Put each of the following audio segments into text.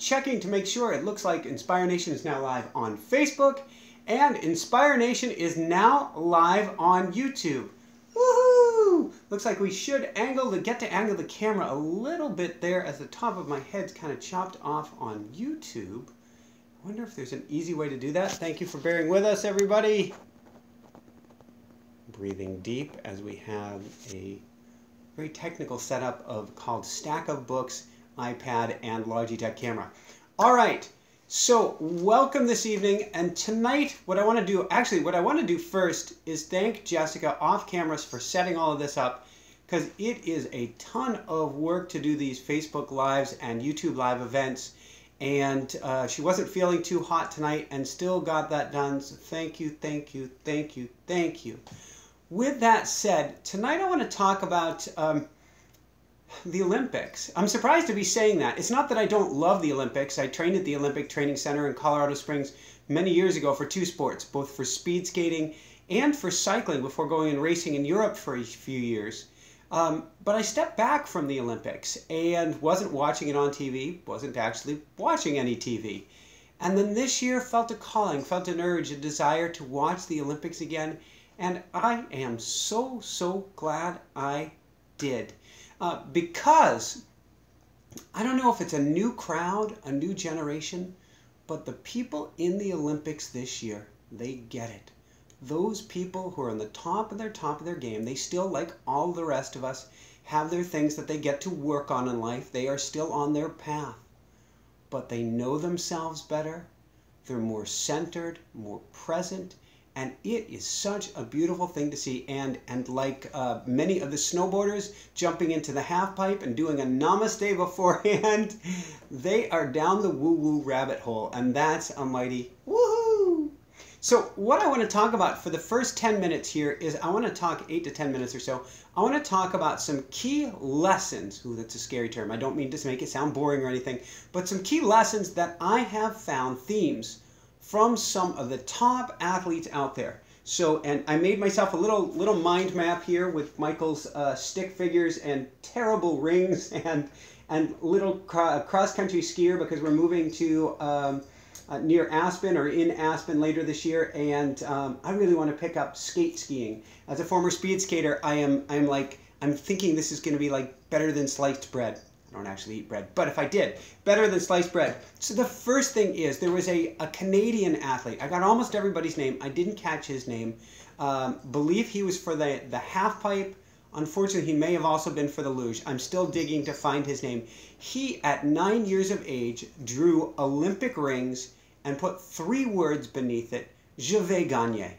checking to make sure. It looks like Inspire Nation is now live on Facebook, and Inspire Nation is now live on YouTube. Woohoo! Looks like we should get to angle the camera a little bit there as the top of my head's kind of chopped off on YouTube. I wonder if there's an easy way to do that. Thank you for bearing with us, everybody. Breathing deep as we have a very technical setup called Stack of Books, iPad, and Logitech camera. All right, so welcome this evening, and tonight what I want to do first is thank Jessica off cameras for setting all of this up, because it is a ton of work to do these Facebook Lives and YouTube Live events, and she wasn't feeling too hot tonight and still got that done, so thank you, thank you, thank you, thank you. With that said, tonight I want to talk about the Olympics. I'm surprised to be saying that. It's not that I don't love the Olympics. I trained at the Olympic Training Center in Colorado Springs many years ago for two sports, both for speed skating and for cycling before going and racing in Europe for a few years. But I stepped back from the Olympics and wasn't watching it on TV, wasn't actually watching any TV. And then this year felt a calling, felt an urge, a desire to watch the Olympics again. And I am so, so glad I did. Because I don't know if it's a new crowd, a new generation, but the people in the Olympics this year, they get it. Those people who are on the top of their game, they still, like all the rest of us, have their things that they get to work on in life. They are still on their path, but they know themselves better. They're more centered, more present. And it is such a beautiful thing to see. And like many of the snowboarders jumping into the half pipe and doing a namaste beforehand, they are down the woo-woo rabbit hole. And that's a mighty woohoo! So what I want to talk about for the first 10 minutes here is I want to talk 8 to 10 minutes or so. I want to talk about some key lessons. Ooh, that's a scary term. I don't mean to make it sound boring or anything. But some key lessons that I have found, themes, from some of the top athletes out there. So, and I made myself a little mind map here with Michael's stick figures and terrible rings and little cross-country skier, because we're moving to near Aspen or in Aspen later this year, and I really want to pick up skate skiing. As a former speed skater, I'm thinking this is going to be like better than sliced bread. I don't actually eat bread, but if I did, better than sliced bread. So the first thing is, there was a Canadian athlete. I got almost everybody's name. I didn't catch his name. Believe he was for the half pipe. Unfortunately, he may have also been for the luge. I'm still digging to find his name. He, at 9 years of age, drew Olympic rings and put 3 words beneath it: "Je vais gagner,"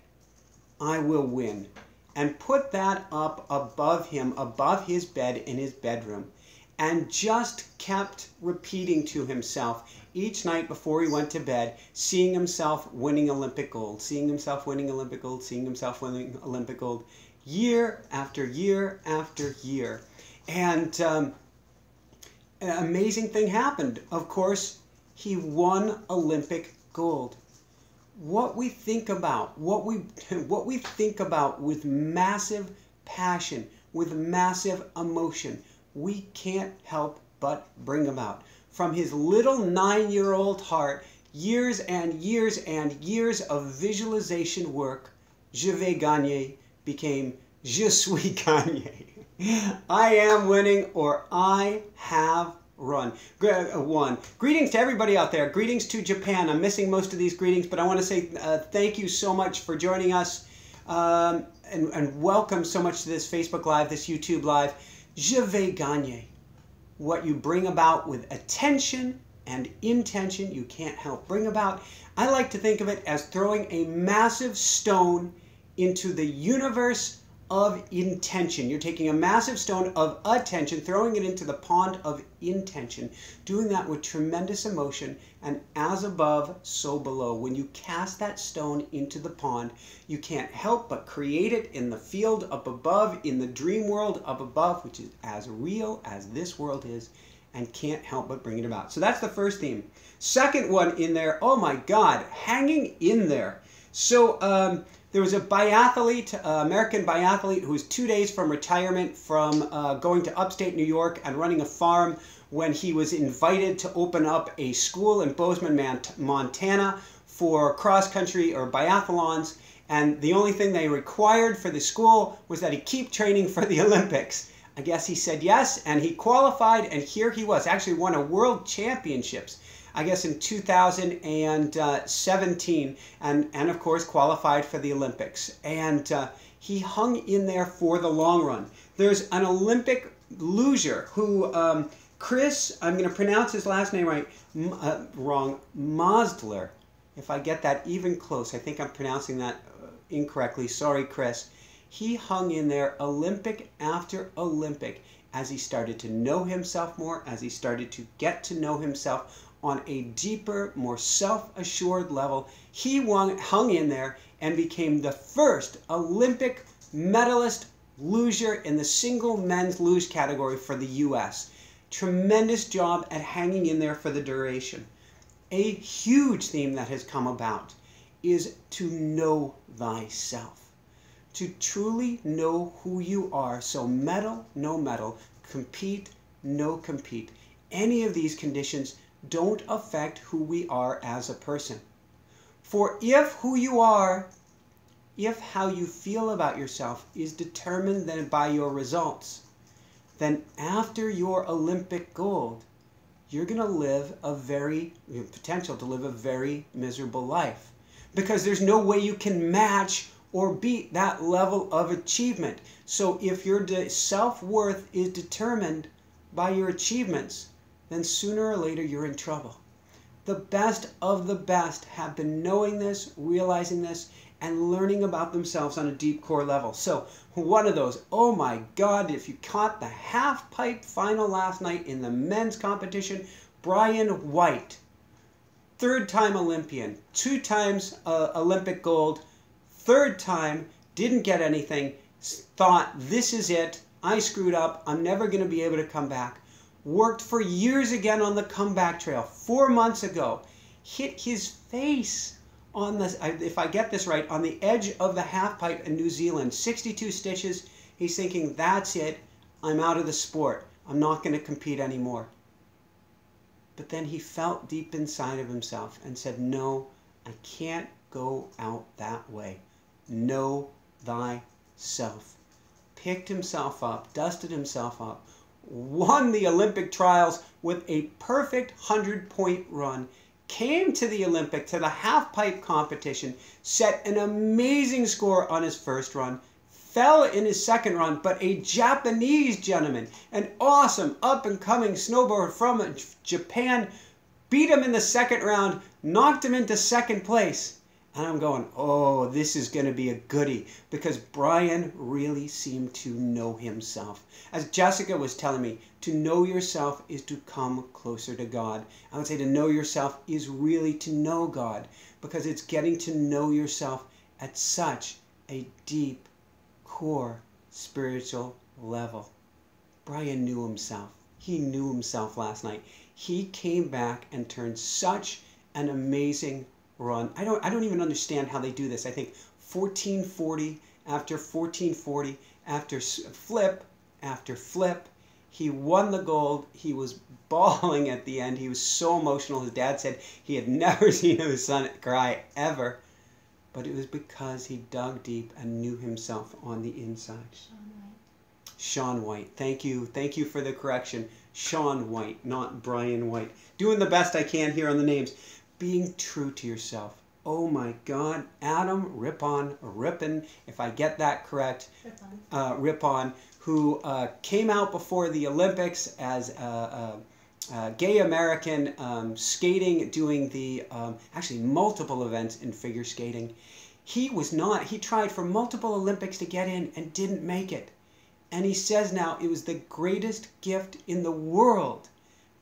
I will win, and put that up above him, above his bed in his bedroom. And just kept repeating to himself each night before he went to bed, seeing himself winning Olympic gold, seeing himself winning Olympic gold, seeing himself winning Olympic gold, year after year after year. And an amazing thing happened. Of course, he won Olympic gold. What we think about, what we think about with massive passion, with massive emotion, we can't help but bring about. From his little 9-year-old heart, years and years and years of visualization work, "Je vais gagner" became "Je suis gagné." I am winning, or I have won. Greetings to everybody out there. Greetings to Japan. I'm missing most of these greetings, but I want to say thank you so much for joining us, and welcome so much to this Facebook Live, this YouTube Live. Je vais gagner. What you bring about with attention and intention, you can't help bring about. I like to think of it as throwing a massive stone into the universe of intention. You're taking a massive stone of attention, throwing it into the pond of intention, doing that with tremendous emotion, and as above, so below. When you cast that stone into the pond, you can't help but create it in the field up above, in the dream world up above, which is as real as this world is, and can't help but bring it about. So that's the first theme. Second one in there, oh my God, hanging in there. So there was a biathlete, American biathlete, who was 2 days from retirement from going to upstate New York and running a farm when he was invited to open up a school in Bozeman, Montana for cross-country or biathlons. And the only thing they required for the school was that he keep training for the Olympics. I guess he said yes, and he qualified, and here he was. Actually won a world championships, I guess in 2017, and of course qualified for the Olympics. And he hung in there for the long run. There's an Olympic luger who, Chris, I'm going to pronounce his last name right, wrong, Sandler. If I get that even close, I think I'm pronouncing that incorrectly. Sorry, Chris. He hung in there Olympic after Olympic as he started to know himself more, as he started to get to know himself on a deeper, more self-assured level. He hung in there and became the first Olympic medalist luger in the single men's luge category for the U.S. Tremendous job at hanging in there for the duration. A huge theme that has come about is to know thyself, to truly know who you are. So medal, no medal, compete, no compete. Any of these conditions don't affect who we are as a person. For if who you are, if how you feel about yourself is determined then by your results, then after your Olympic gold, you're going to live potential to live a very miserable life, because there's no way you can match or beat that level of achievement. So if your self-worth is determined by your achievements, then sooner or later you're in trouble. The best of the best have been knowing this, realizing this, and learning about themselves on a deep core level. So one of those, oh my God, if you caught the half pipe final last night in the men's competition, Brian White, 3rd time Olympian, 2 times Olympic gold, 3rd time, didn't get anything, thought this is it, I screwed up, I'm never going to be able to come back. Worked for years again on the comeback trail. 4 months ago, hit his face on this, if I get this right, on the edge of the half pipe in New Zealand. 62 stitches. He's thinking, that's it. I'm out of the sport. I'm not going to compete anymore. But then he felt deep inside of himself and said, no, I can't go out that way. Know thyself. Picked himself up, dusted himself up, won the Olympic trials with a perfect 100-point run, came to the Olympic, to the half-pipe competition, set an amazing score on his first run, fell in his second run, but a Japanese gentleman, an awesome up-and-coming snowboarder from Japan, beat him in the second round, knocked him into second place. And I'm going, oh, this is going to be a goodie, because Brian really seemed to know himself. As Jessica was telling me, to know yourself is to come closer to God. I would say to know yourself is really to know God, because it's getting to know yourself at such a deep, core, spiritual level. Brian knew himself. He knew himself last night. He came back and turned such an amazing run. I don't even understand how they do this. I think 1440 after 1440 after flip after flip. He won the gold. He was bawling at the end. He was so emotional. His dad said he had never seen his son cry ever. But it was because he dug deep and knew himself on the inside. Shaun White. Thank you. Thank you for the correction. Shaun White, not Brian White. Doing the best I can here on the names. Being true to yourself. Oh my God. Adam Rippon, if I get that correct, Rippon, who came out before the Olympics as a gay American skating, doing the, actually multiple events in figure skating. He tried for multiple Olympics to get in and didn't make it. And he says now it was the greatest gift in the world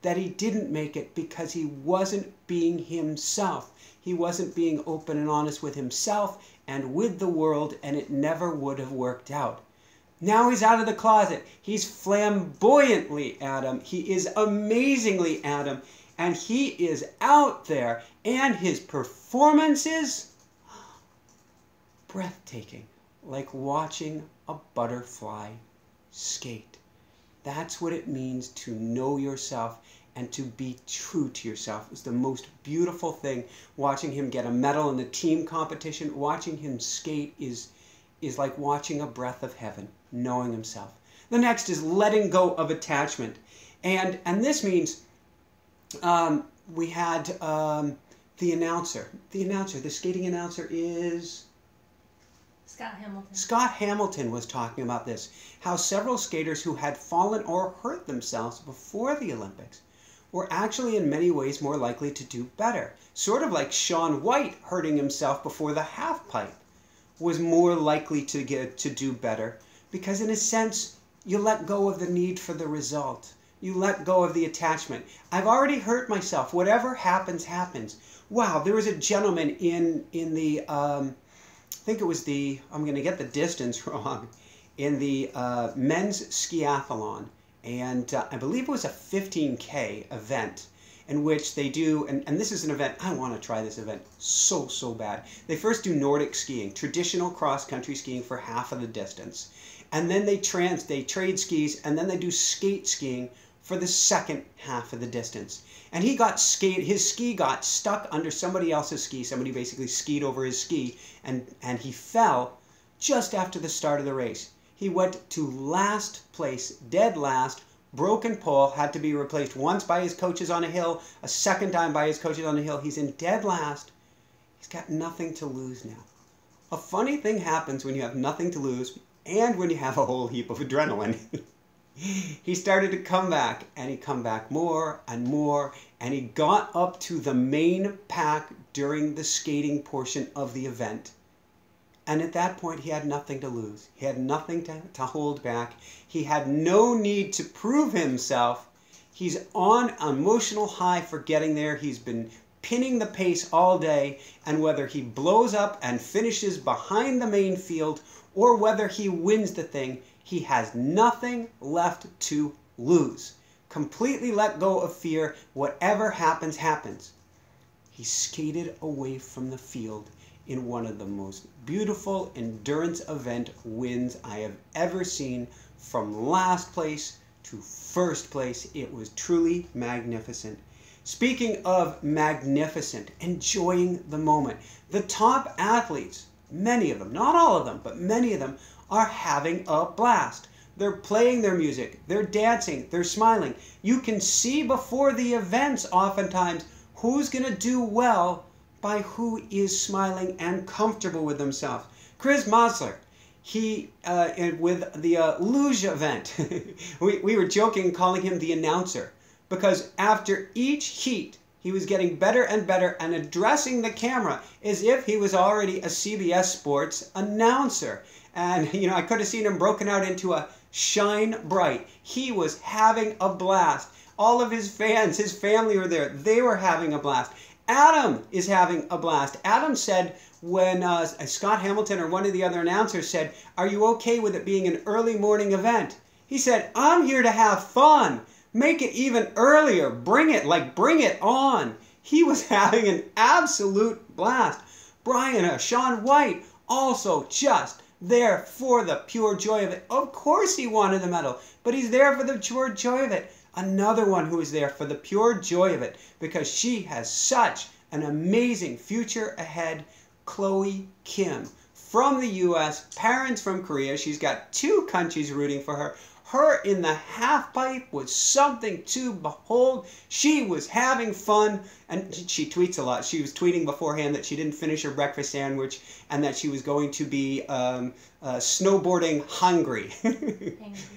that he didn't make it, because he wasn't being himself. He wasn't being open and honest with himself and with the world, and it never would have worked out. Now he's out of the closet. He's flamboyantly Adam. He is amazingly Adam, and he is out there, and his performance is breathtaking, like watching a butterfly skate. That's what it means to know yourself and to be true to yourself. It's the most beautiful thing. Watching him get a medal in the team competition, watching him skate is like watching a breath of heaven, knowing himself. The next is letting go of attachment. And this means we had the announcer. The skating announcer is... Scott Hamilton. Scott Hamilton was talking about this. How several skaters who had fallen or hurt themselves before the Olympics were actually in many ways more likely to do better. Sort of like Shaun White hurting himself before the half pipe was more likely to do better, because in a sense you let go of the need for the result. You let go of the attachment. I've already hurt myself. Whatever happens, happens. Wow, there was a gentleman in the I think it was the, I'm going to get the distance wrong, in the men's skiathlon, and I believe it was a 15K event in which they do, and this is an event, I want to try this event so bad. They first do Nordic skiing, traditional cross-country skiing for half of the distance, and then they trade skis, and then they do skate skiing for the second half of the distance. And his ski got stuck under somebody else's ski. Somebody basically skied over his ski, and he fell just after the start of the race. He went to last place, dead last, broken pole, had to be replaced once by his coaches on a hill, a second time by his coaches on a hill. He's in dead last. He's got nothing to lose now. A funny thing happens when you have nothing to lose and when you have a whole heap of adrenaline. He started to come back, and he come back more and more, and he got up to the main pack during the skating portion of the event. And at that point, he had nothing to lose. He had nothing to hold back. He had no need to prove himself. He's on an emotional high for getting there. He's been pinning the pace all day, and whether he blows up and finishes behind the main field or whether he wins the thing, he has nothing left to lose. Completely let go of fear. Whatever happens, happens. He skated away from the field in one of the most beautiful endurance event wins I have ever seen. From last place to first place, it was truly magnificent. Speaking of magnificent, enjoying the moment, the top athletes, many of them, not all of them, but many of them, are having a blast. They're playing their music, they're dancing, they're smiling. You can see before the events oftentimes who's going to do well by who is smiling and comfortable with themselves. Chris Mosler, he, with the luge event, we were joking calling him the announcer, because after each heat, he was getting better and better and addressing the camera as if he was already a CBS Sports announcer. And, you know, I could have seen him broken out into a shine bright. He was having a blast. All of his fans, his family were there. They were having a blast. Adam is having a blast. Adam said when Scott Hamilton or one of the other announcers said, "Are you okay with it being an early morning event?" He said, "I'm here to have fun. Make it even earlier. Bring it on." He was having an absolute blast. Brian, Shaun White, also just there for the pure joy of it. Of course he wanted the medal, but he's there for the pure joy of it. Another one who is there for the pure joy of it, because she has such an amazing future ahead, Chloe Kim from the US, parents from Korea. She's got 2 countries rooting for her. Her in the half pipe was something to behold. She was having fun, and she tweets a lot. She was tweeting beforehand that she didn't finish her breakfast sandwich and that she was going to be snowboarding hungry.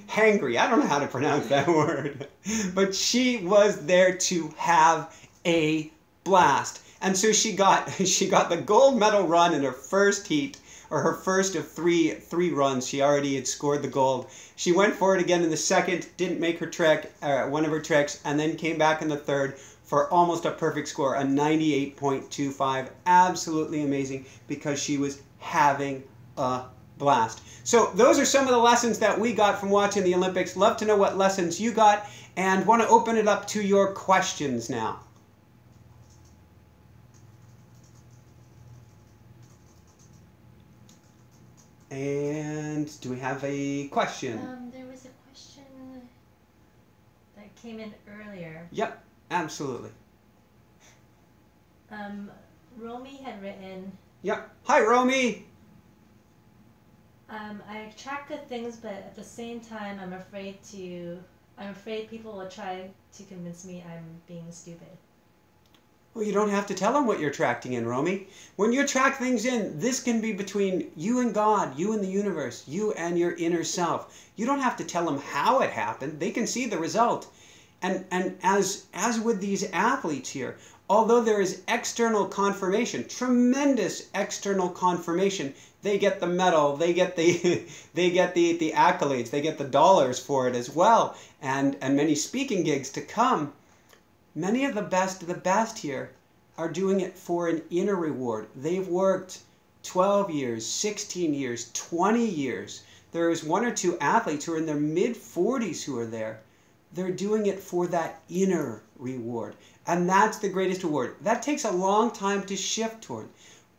Hangry. I don't know how to pronounce that word. But she was there to have a blast. And so she got the gold medal run in her first heat, or her first of three runs. She already had scored the gold. She went for it again in the second, didn't make her trick, one of her tricks, and then came back in the third for almost a perfect score, a 98.25. Absolutely amazing, because she was having a blast. So those are some of the lessons that we got from watching the Olympics. Love to know what lessons you got, and want to open it up to your questions now. And do we have a question? There was a question. came in earlier. Yep, absolutely. Romy had written, Yep. Hi, Romy. I track good things, but at the same time, I'm afraid people will try to convince me I'm being stupid. Well, you don't have to tell them what you're tracking in, Romy. When you track things in, this can be between you and God, you and the universe, you and your inner self. You don't have to tell them how it happened. They can see the result. And as with these athletes here, although there is external confirmation, tremendous external confirmation, they get the medal, they get the they get the accolades, they get the dollars for it as well, and many speaking gigs to come. Many of the best here are doing it for an inner reward. They've worked 12 years, 16 years, 20 years. There's one or two athletes who are in their mid-40s who are there. They're doing it for that inner reward. And that's the greatest reward. That takes a long time to shift toward.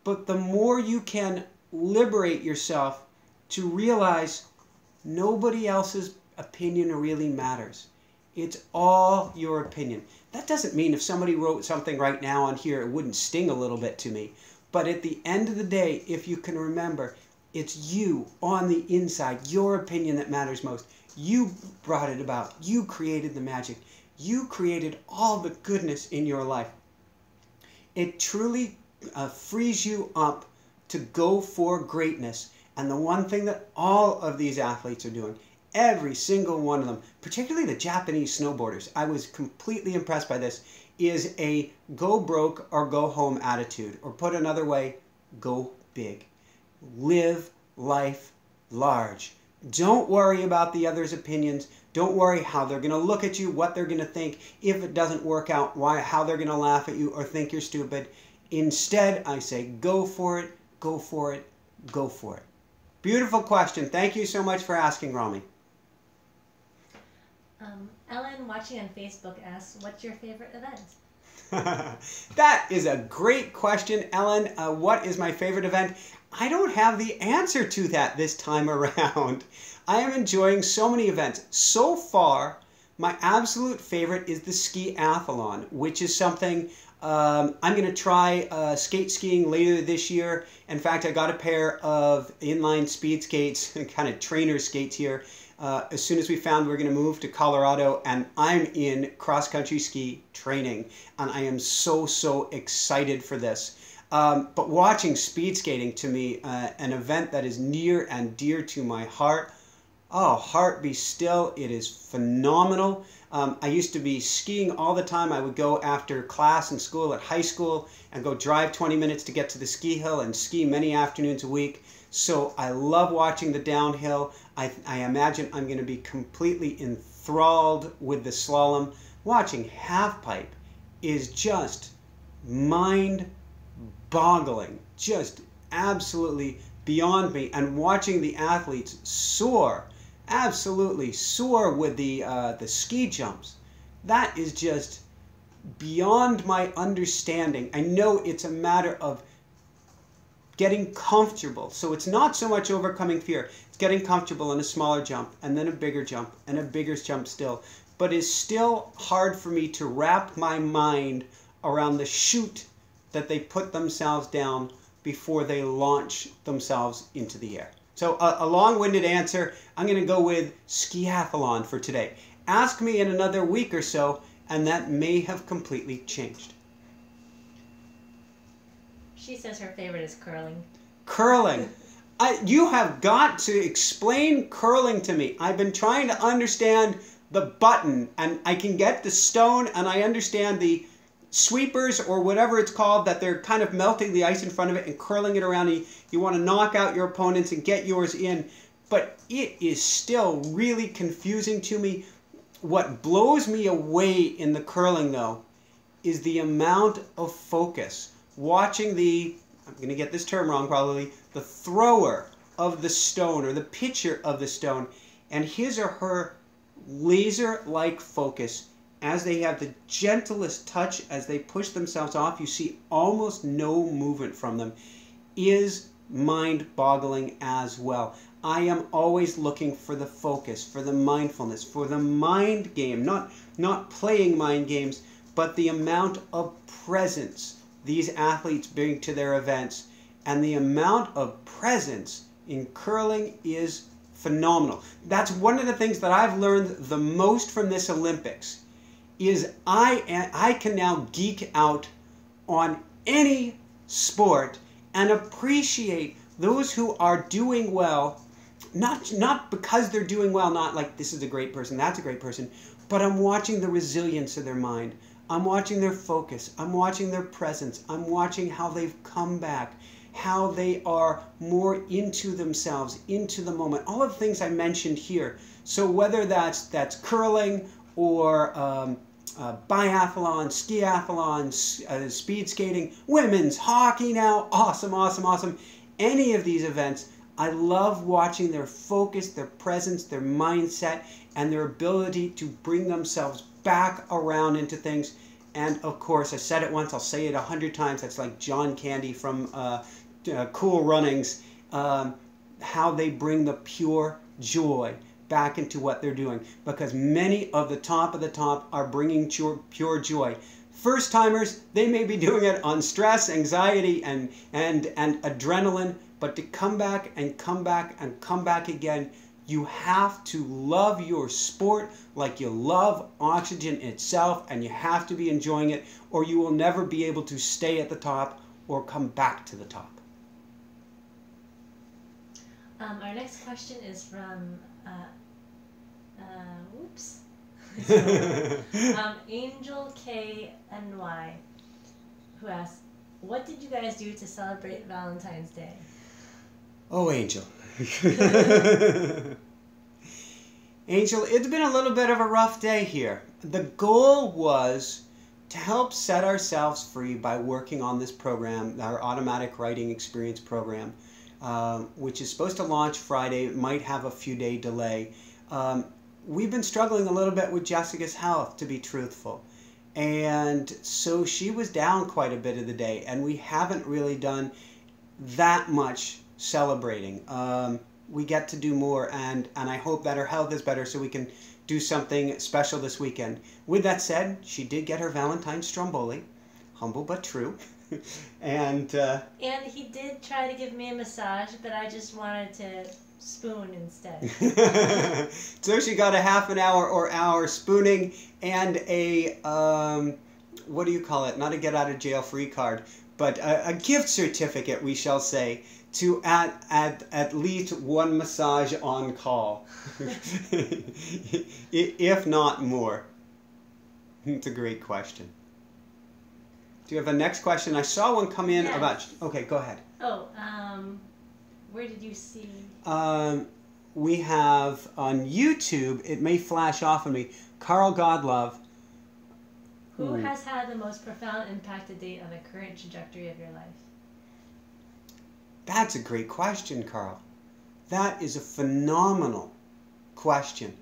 But the more you can liberate yourself to realize nobody else's opinion really matters. It's all your opinion. That doesn't mean if somebody wrote something right now on here, it wouldn't sting a little bit to me. But at the end of the day, if you can remember, it's you on the inside, your opinion that matters most. You brought it about. You created the magic. You created all the goodness in your life. It truly frees you up to go for greatness. And the one thing that all of these athletes are doing, every single one of them, particularly the Japanese snowboarders, I was completely impressed by this, is a go broke or go home attitude. Or put another way, go big. Live life large. Don't worry about the others' opinions. Don't worry how they're going to look at you, what they're going to think, if it doesn't work out, how they're going to laugh at you or think you're stupid. Instead, I say go for it, go for it, go for it. Beautiful question. Thank you so much for asking, Romy. Ellen, watching on Facebook, asks, what's your favorite event? That is a great question, Ellen. What is my favorite event? I don't have the answer to that this time around. I am enjoying so many events. So far, my absolute favorite is the ski-athlon, which is something I'm going to try skate skiing later this year. In fact, I got a pair of inline speed skates, kind of trainer skates here, as soon as we found we were going to move to Colorado, and I'm in cross-country ski training, and I am so excited for this. But watching speed skating, to me, an event that is near and dear to my heart. Oh, heart be still, it is phenomenal. I used to be skiing all the time. I would go after class in school at high school and go drive 20 minutes to get to the ski hill and ski many afternoons a week. So I love watching the downhill. I imagine I'm going to be completely enthralled with the slalom. Watching halfpipe is just mind-boggling, just absolutely beyond me. And watching the athletes soar, absolutely soar with the ski jumps, that is just beyond my understanding. I know it's a matter of getting comfortable. So it's not so much overcoming fear. It's getting comfortable in a smaller jump and then a bigger jump and a bigger jump still. But it's still hard for me to wrap my mind around the chute that they put themselves down before they launch themselves into the air. So a long-winded answer. I'm going to go with skiathlon for today. Ask me in another week or so, and that may have completely changed. She says her favorite is curling. Curling. You have got to explain curling to me. I've been trying to understand the button, and I can get the stone, and I understand the sweepers or whatever it's called, that they're kind of melting the ice in front of it and curling it around. You want to knock out your opponents and get yours in, but it is still really confusing to me. What blows me away in the curling, though, is the amount of focus. Watching I'm going to get this term wrong probably, the thrower of the stone or the pitcher of the stone, and his or her laser-like focus as they have the gentlest touch, as they push themselves off, you see almost no movement from them, is mind-boggling as well. I am always looking for the focus, for the mindfulness, for the mind game, not playing mind games, but the amount of presence these athletes bring to their events. And the amount of presence in curling is phenomenal. That's one of the things that I've learned the most from this Olympics, is I can now geek out on any sport and appreciate those who are doing well, not because they're doing well, not like this is a great person, that's a great person, but I'm watching the resilience of their mind. I'm watching their focus. I'm watching their presence. I'm watching how they've come back, how they are more into themselves, into the moment. All of the things I mentioned here. So whether that's curling or biathlon, skiathlon, speed skating, women's hockey now, awesome, awesome, awesome. Any of these events, I love watching their focus, their presence, their mindset, and their ability to bring themselves back around into things. And of course, I said it once, I'll say it 100 times, that's like John Candy from Cool Runnings, how they bring the pure joy back into what they're doing, because many of the top are bringing pure joy. First timers, they may be doing it on stress, anxiety, and adrenaline, but to come back and come back and come back again, you have to love your sport like you love oxygen itself, and you have to be enjoying it, or you will never be able to stay at the top or come back to the top. Our next question is from Angel KNY, who asks, what did you guys do to celebrate Valentine's Day? Oh, Angel. Angel, it's been a little bit of a rough day here. The goal was to help set ourselves free by working on this program, our automatic writing experience program, which is supposed to launch Friday. It might have a few day delay. We've been struggling a little bit with Jessica's health, to be truthful. And so she was down quite a bit of the day, and we haven't really done that much celebrating. We get to do more, and I hope that her health is better so we can do something special this weekend. With that said, she did get her Valentine's Stromboli, humble but true. And he did try to give me a massage, but I just wanted to spoon instead. So she got a half an hour or hour spooning and a what do you call it? Not a get out of jail free card, but a gift certificate, we shall say, to at least one massage on call, if not more. It's a great question. Do you have a next question? I saw one come in about... Okay, go ahead. Oh, where did you see? We have on YouTube, it may flash off on me, Carl Godlove. Who has had the most profound impact to date on the current trajectory of your life? That's a great question, Carl. That is a phenomenal question.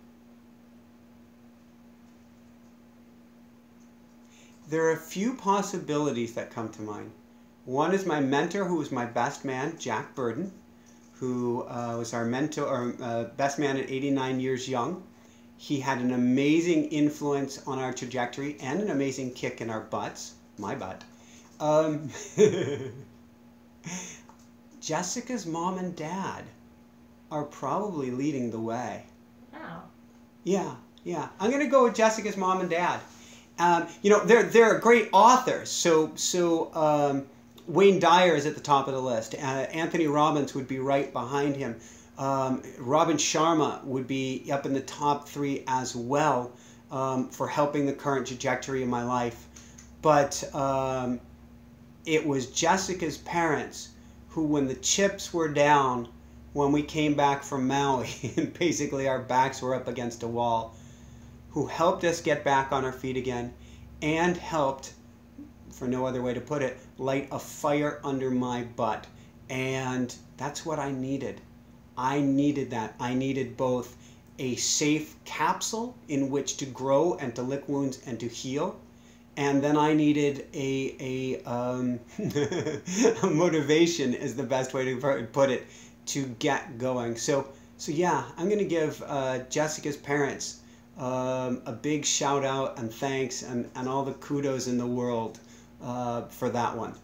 There are a few possibilities that come to mind. One is my mentor, who was my best man, Jack Burden, who was our mentor, or best man at 89 years young. He had an amazing influence on our trajectory and an amazing kick in our butts, my butt. Jessica's mom and dad are probably leading the way. Wow. Yeah. I'm going to go with Jessica's mom and dad. You know, they're great authors. So Wayne Dyer is at the top of the list. Anthony Robbins would be right behind him. Robin Sharma would be up in the top 3 as well, for helping the current trajectory of my life. But it was Jessica's parents who, when the chips were down, when we came back from Maui, and basically our backs were up against a wall, who helped us get back on our feet again, and helped, for no other way to put it, light a fire under my butt. And that's what I needed. I needed that. I needed both a safe capsule in which to grow and to lick wounds and to heal, and then I needed a motivation, is the best way to put it, to get going. So yeah, I'm going to give Jessica's parents a big shout out and thanks and all the kudos in the world for that one.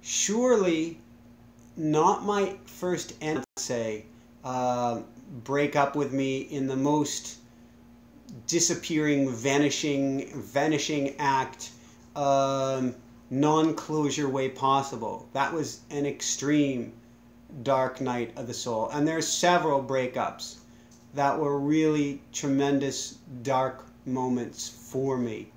Surely not my first say break up with me in the most disappearing, vanishing act, non-closure way possible. That was an extreme dark night of the soul. And there's several breakups that were really tremendous dark moments for me.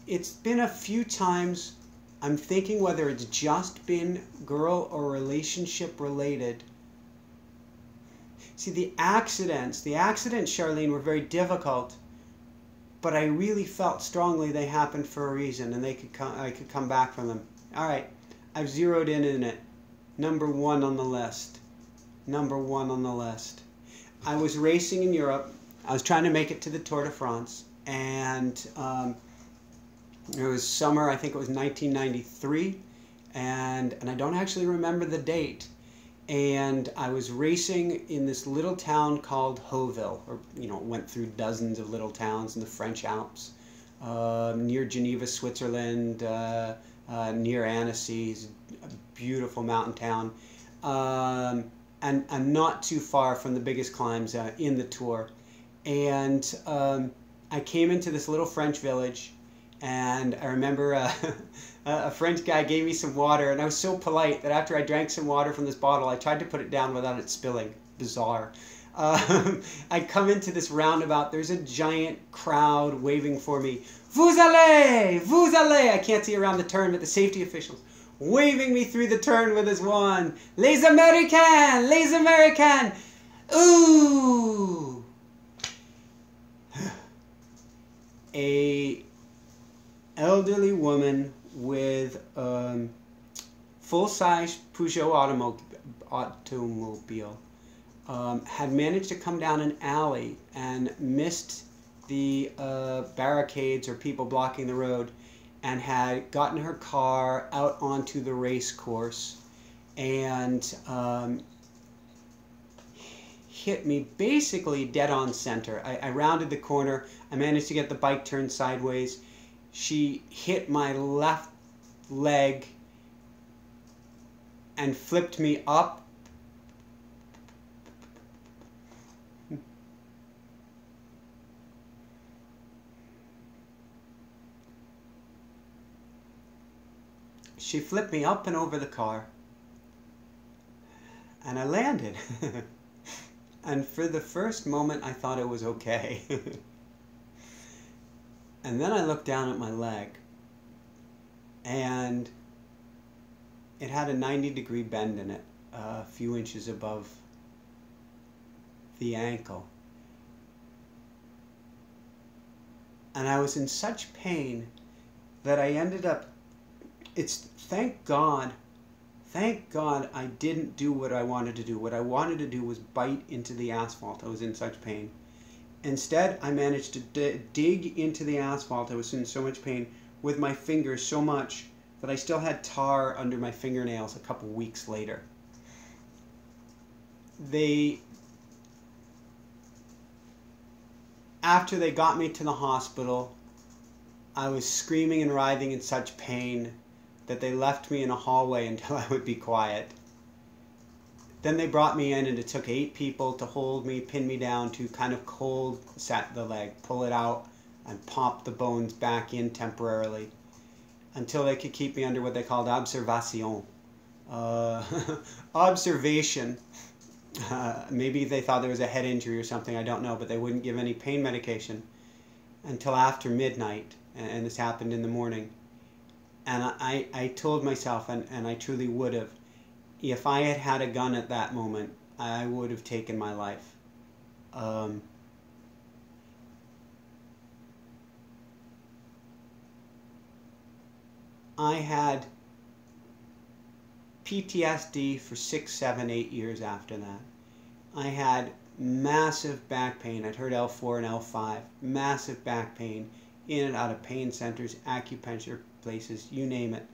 It's been a few times. I'm thinking whether it's just been girl or relationship related. See, the accidents, Charlene, were very difficult, but I really felt strongly they happened for a reason, and I could come back from them. All right, I've zeroed in it. Number one on the list. Number one on the list. I was racing in Europe. I was trying to make it to the Tour de France, and it was summer, I think it was 1993, and I don't actually remember the date. And I was racing in this little town called Hauteville, or went through dozens of little towns in the French Alps, near Geneva, Switzerland, near Annecy, a beautiful mountain town, and not too far from the biggest climbs in the Tour. And I came into this little French village. And I remember a French guy gave me some water, and I was so polite that after I drank some water from this bottle, I tried to put it down without it spilling. Bizarre. I come into this roundabout. There's a giant crowd waving for me. Vous allez! Vous allez! I can't see around the turn, but the safety officials waving me through the turn with his wand. Les Américains! Les Américains! Ooh! A elderly woman with full-size Peugeot automobile had managed to come down an alley and missed the barricades or people blocking the road, and had gotten her car out onto the race course and hit me basically dead on center. I rounded the corner. I managed to get the bike turned sideways. She hit my left leg and flipped me up. She flipped me up and over the car, and I landed. And for the first moment, I thought it was okay. And then I looked down at my leg, and it had a 90-degree bend in it, a few inches above the ankle. And I was in such pain that I ended up, thank God I didn't do what I wanted to do. What I wanted to do was bite into the asphalt. I was in such pain. Instead, I managed to dig into the asphalt. I was in so much pain with my fingers so much that I still had tar under my fingernails a couple weeks later. After they got me to the hospital, I was screaming and writhing in such pain that they left me in a hallway until I would be quiet. Then they brought me in, and it took 8 people to hold me, pin me down, to kind of cold set the leg, pull it out, and pop the bones back in temporarily until they could keep me under what they called observation. Observation. Maybe they thought there was a head injury or something, I don't know, but they wouldn't give any pain medication until after midnight, and this happened in the morning. And I told myself, and I truly would have, if I had had a gun at that moment, I would have taken my life. I had PTSD for 6, 7, 8 years after that. I had massive back pain. I'd heard L4 and L5. Massive back pain, in and out of pain centers, acupuncture places, you name it,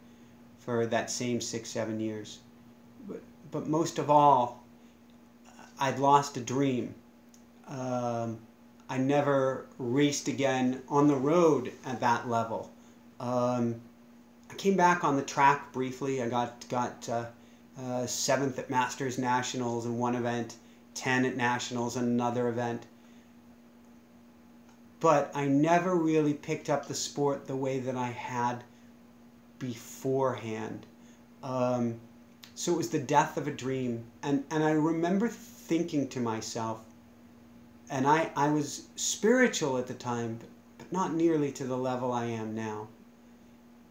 for that same 6-7 years. But most of all, I'd lost a dream. I never raced again on the road at that level. I came back on the track briefly. I got 7th at Masters Nationals in one event, 10 at Nationals in another event. But I never really picked up the sport the way that I had beforehand. So it was the death of a dream. And I remember thinking to myself, and I was spiritual at the time, but not nearly to the level I am now.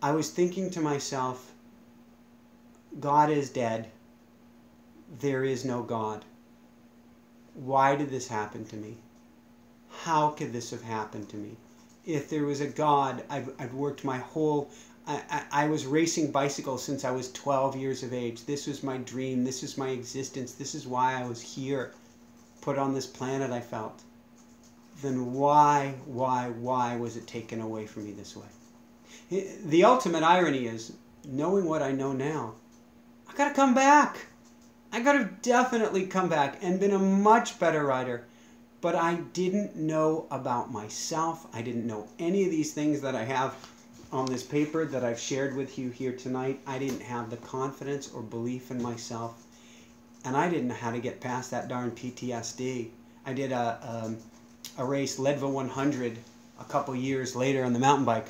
I was thinking to myself, God is dead. There is no God. Why did this happen to me? How could this have happened to me? If there was a God, I've worked my whole... I was racing bicycles since I was 12 years of age. This was my dream. This was my existence. This is why I was here, put on this planet, I felt. Then why was it taken away from me this way? The ultimate irony is, knowing what I know now, I gotta come back. I gotta definitely come back and been a much better rider. But I didn't know about myself. I didn't know any of these things that I have on this paper that I've shared with you here tonight. I didn't have the confidence or belief in myself. And I didn't know how to get past that darn PTSD. I did a race, Leadville 100, a couple years later on the mountain bike.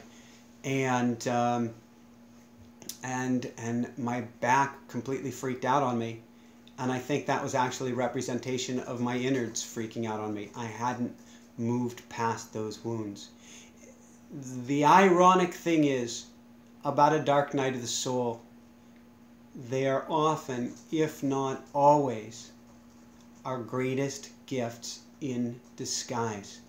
And my back completely freaked out on me. And I think that was actually representation of my innards freaking out on me. I hadn't moved past those wounds. The ironic thing is, about a dark night of the soul, they are often, if not always, our greatest gifts in disguise.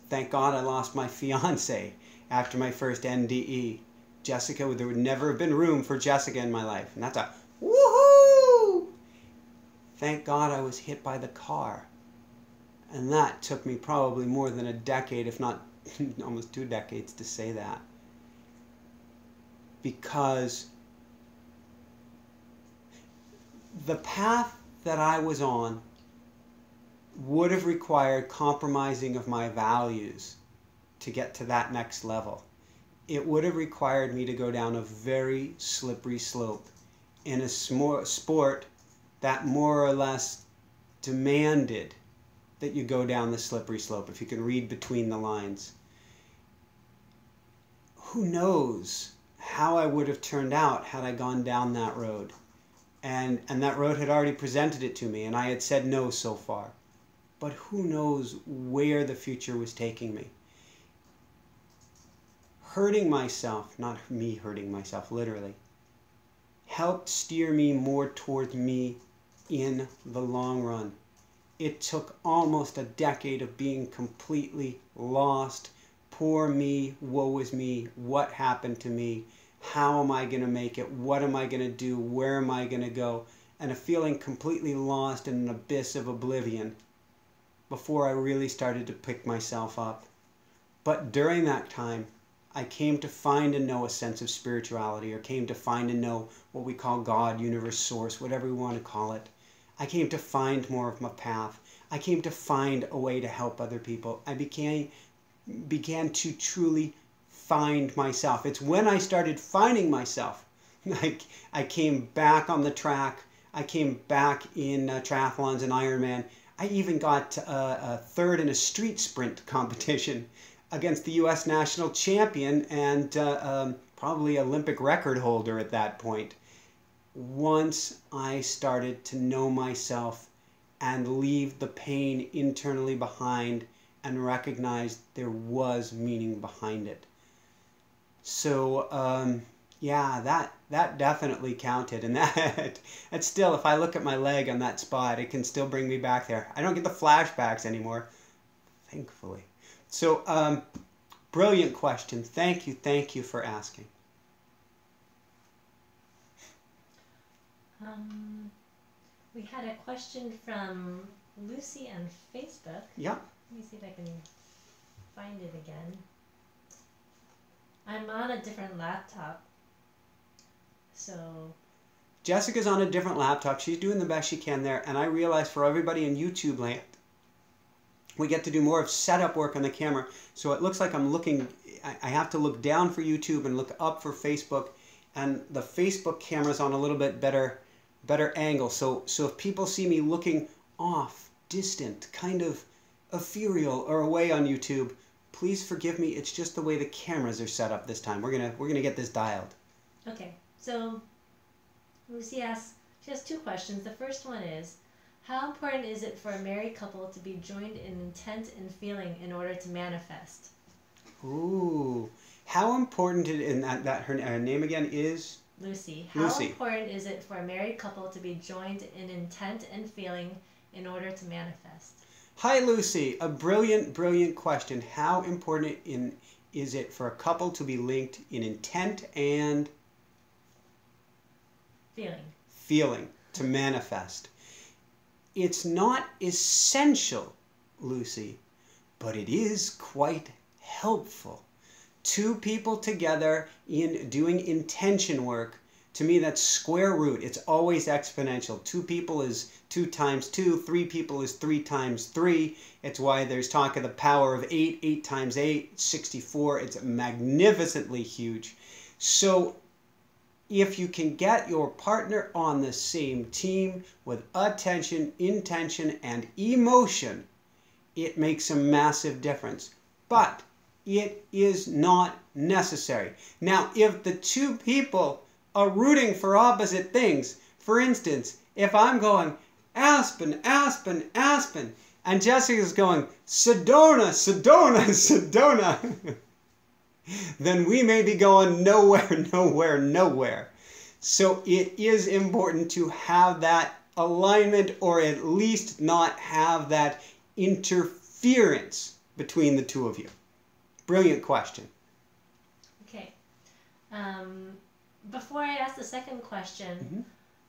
Thank God I lost my fiance after my first NDE. Jessica, there would never have been room for Jessica in my life. And that's a woohoo! Thank God I was hit by the car. And that took me probably more than a decade, if not almost 2 decades, to say that. Because the path that I was on would have required compromising of my values to get to that next level. It would have required me to go down a very slippery slope in a sport that more or less demanded that you go down the slippery slope, if you can read between the lines. Who knows how I would have turned out had I gone down that road. And that road had already presented it to me, and I had said no so far. But who knows where the future was taking me. Hurting myself, not me hurting myself, literally, helped steer me more towards me in the long run. It took almost a decade of being completely lost. Poor me, woe is me, what happened to me, how am I going to make it, what am I going to do, where am I going to go, and a feeling completely lost in an abyss of oblivion before I really started to pick myself up. But during that time, I came to find and know a sense of spirituality, or came to find and know what we call God, universe, source, whatever we want to call it. I came to find more of my path. I came to find a way to help other people. I began to truly find myself. It's when I started finding myself. I came back on the track. I came back in triathlons and Ironman. I even got a third in a street sprint competition against the U.S. national champion and probably Olympic record holder at that point. Once I started to know myself and leave the pain internally behind and recognize there was meaning behind it. So, yeah, that definitely counted. And that's still, if I look at my leg on that spot, it can still bring me back there. I don't get the flashbacks anymore, thankfully. So, brilliant question. Thank you for asking. We had a question from Lucy on Facebook. Yeah. Let me see if I can find it again. I'm on a different laptop. So Jessica's on a different laptop. She's doing the best she can there. And I realize for everybody in YouTube land, we get to do more of setup work on the camera. So it looks like I'm looking, I have to look down for YouTube and look up for Facebook. And the Facebook camera's on a little bit better angle. So if people see me looking off, distant, kind of ethereal or away on YouTube, please forgive me. It's just the way the cameras are set up this time. We're gonna get this dialed. okay, so Lucy asks, she has two questions. The first one is, how important is it for a married couple to be joined in intent and feeling in order to manifest? Ooh, how important in that her name again is? Lucy. How important is it for a married couple to be joined in intent and feeling in order to manifest? Hi, Lucy. A brilliant, brilliant question. How important is it for a couple to be linked in intent and feeling to manifest? It's not essential, Lucy, but it is quite helpful. Two people together in doing intention work, to me that's square root. It's always exponential. 2 people is 2 times 2. 3 people is 3 times 3. It's why there's talk of the power of 8. 8 times 8, 64. It's magnificently huge. So if you can get your partner on the same team with attention, intention, and emotion, it makes a massive difference. But it is not necessary. Now, if the 2 people are rooting for opposite things, for instance, if I'm going Aspen, Aspen, Aspen, and Jessica's going Sedona, Sedona, Sedona, then we may be going nowhere, nowhere, nowhere. So it is important to have that alignment, or at least not have that interference between the 2 of you. Brilliant question. Okay. Before I ask the second question,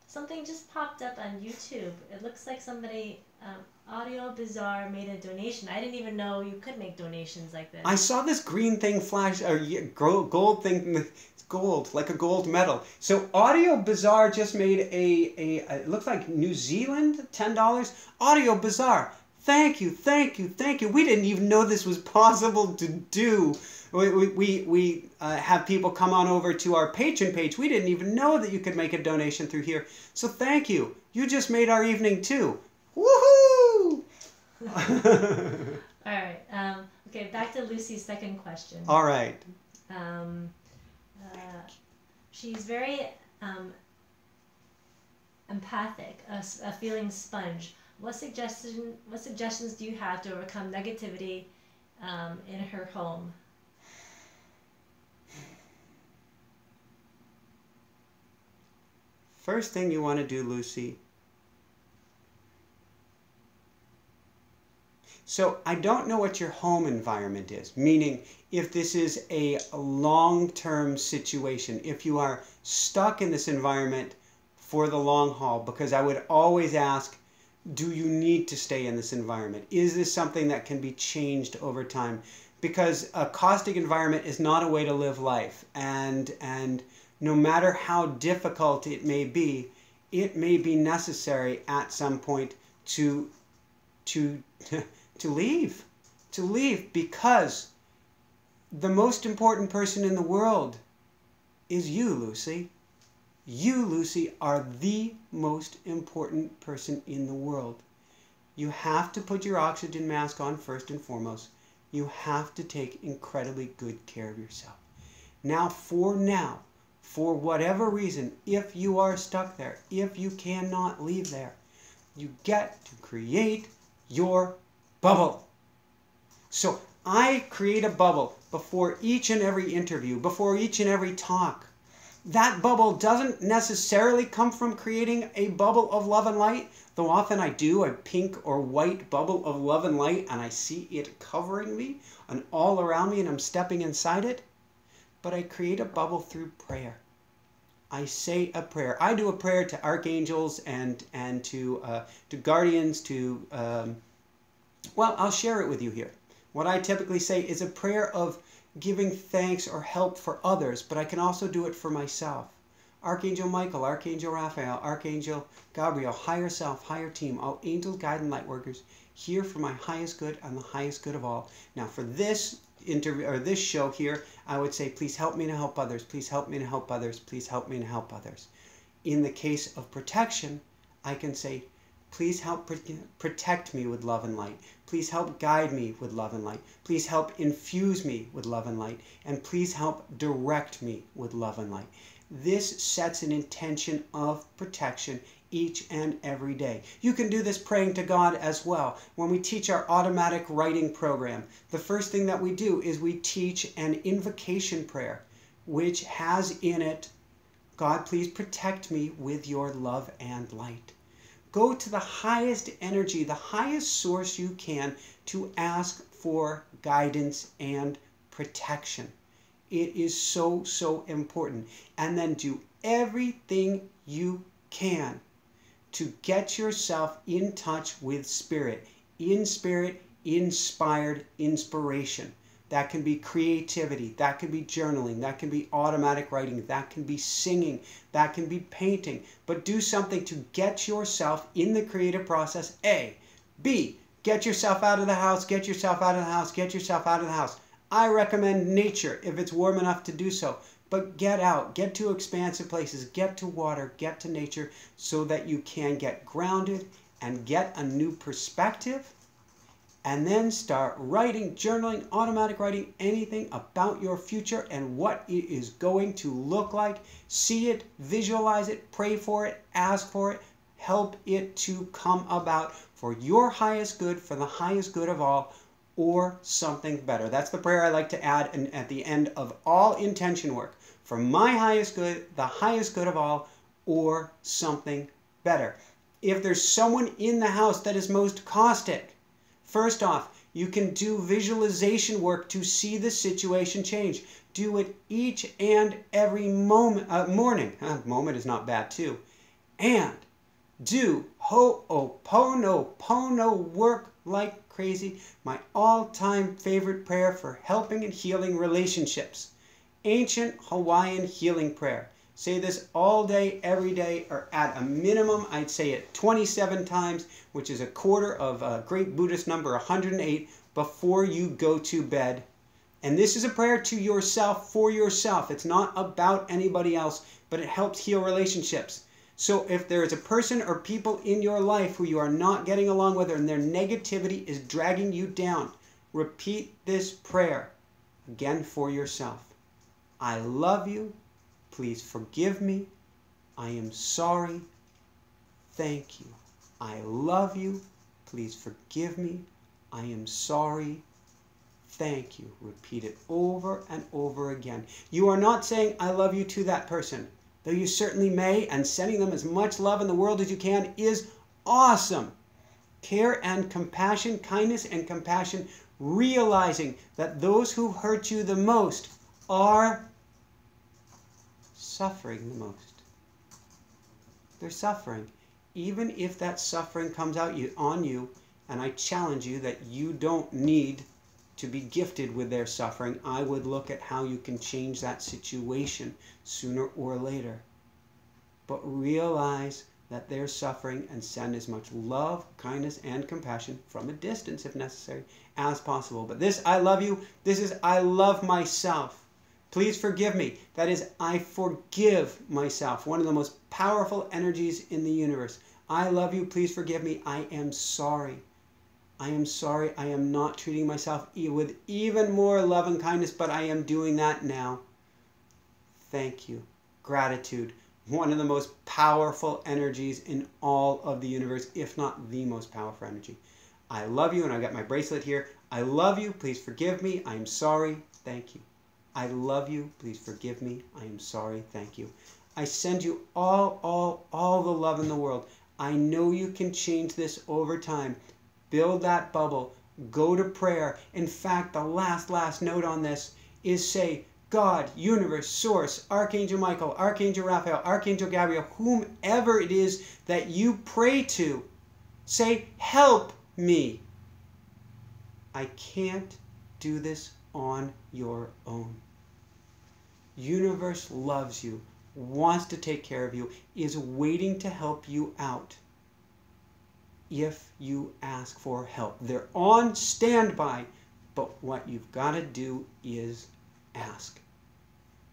something just popped up on YouTube. It looks like somebody, Audio Bizarre, made a donation. I didn't even know you could make donations like this. I saw this green thing flash, or gold thing. It's gold, like a gold medal. So Audio Bizarre just made it looks like New Zealand, $10. Audio Bizarre. Thank you, thank you, thank you. We didn't even know this was possible to do. We have people come on over to our Patreon page. We didn't even know that you could make a donation through here. So thank you. You just made our evening too. Woohoo! All right. Okay, back to Lucy's second question. All right. She's very empathic, a feeling sponge. What suggestions do you have to overcome negativity in her home? First thing you want to do, Lucy. So I don't know what your home environment is, meaning if this is a long-term situation, if you are stuck in this environment for the long haul, because I would always ask, do you need to stay in this environment? Is this something that can be changed over time? Because a caustic environment is not a way to live life. And no matter how difficult it may be necessary at some point to leave. To leave, because the most important person in the world is you, Lucy. You, Lucy, are the most important person in the world. You have to put your oxygen mask on first and foremost. You have to take incredibly good care of yourself. Now, for whatever reason, if you are stuck there, if you cannot leave there, you get to create your bubble. So I create a bubble before each and every interview, before each and every talk. That bubble doesn't necessarily come from creating a bubble of love and light, though often I do, a pink or white bubble of love and light, and I see it covering me and all around me, and I'm stepping inside it. But I create a bubble through prayer. I say a prayer. I do a prayer to archangels and to guardians, to, well, I'll share it with you here. What I typically say is a prayer of giving thanks or help for others, but I can also do it for myself. Archangel Michael, Archangel Raphael, Archangel Gabriel, higher self, higher team, all angels, guide, and light workers, here for my highest good and the highest good of all. Now for this interview or this show here, I would say, please help me to help others. Please help me to help others. Please help me to help others. In the case of protection, I can say, please help protect me with love and light. Please help guide me with love and light. Please help infuse me with love and light. And please help direct me with love and light. This sets an intention of protection each and every day. You can do this praying to God as well. When we teach our automatic writing program, the first thing that we do is we teach an invocation prayer, which has in it, God, please protect me with your love and light. Go to the highest energy, the highest source you can to ask for guidance and protection. It is so, so important. And then do everything you can to get yourself in touch with spirit. In spirit, inspired inspiration. That can be creativity. That can be journaling. That can be automatic writing. That can be singing. That can be painting. But do something to get yourself in the creative process, A. B, get yourself out of the house. Get yourself out of the house. Get yourself out of the house. I recommend nature if it's warm enough to do so. But get out, get to expansive places, get to water, get to nature so that you can get grounded and get a new perspective. And then start writing, journaling, automatic writing, anything about your future and what it is going to look like. See it, visualize it, pray for it, ask for it, help it to come about for your highest good, for the highest good of all, or something better. That's the prayer I like to add at the end of all intention work. For my highest good, the highest good of all, or something better. If there's someone in the house that is most caustic, first off, you can do visualization work to see the situation change. Do it each and every morning. Moment is not bad too. And do Ho'oponopono work like crazy. My all-time favorite prayer for helping and healing relationships. Ancient Hawaiian healing prayer. Say this all day, every day, or at a minimum, I'd say it 27 times, which is a quarter of a great Buddhist number, 108, before you go to bed. And this is a prayer to yourself, for yourself. It's not about anybody else, but it helps heal relationships. So if there is a person or people in your life who you are not getting along with and their negativity is dragging you down, repeat this prayer again for yourself. I love you. Please forgive me. I am sorry. Thank you. I love you. Please forgive me. I am sorry. Thank you. Repeat it over and over again. You are not saying I love you to that person, though you certainly may, and sending them as much love in the world as you can is awesome. Care and compassion, kindness and compassion, realizing that those who hurt you the most are suffering the most. They're suffering. Even if that suffering comes out on you, and I challenge you that you don't need to be gifted with their suffering, I would look at how you can change that situation sooner or later. But realize that they're suffering and send as much love, kindness, and compassion from a distance, if necessary, as possible. But this, I love you. This is, I love myself. Please forgive me. That is, I forgive myself. One of the most powerful energies in the universe. I love you. Please forgive me. I am sorry. I am sorry. I am not treating myself with even more love and kindness, but I am doing that now. Thank you. Gratitude. One of the most powerful energies in all of the universe, if not the most powerful energy. I love you, and I got my bracelet here. I love you. Please forgive me. I am sorry. Thank you. I love you. Please forgive me. I am sorry. Thank you. I send you all the love in the world. I know you can change this over time. Build that bubble. Go to prayer. In fact, the last note on this is say, God, universe, source, Archangel Michael, Archangel Raphael, Archangel Gabriel, whomever it is that you pray to, say, help me. I can't do this on your own. Universe loves you, wants to take care of you, is waiting to help you out if you ask for help. They're on standby, but what you've got to do is ask.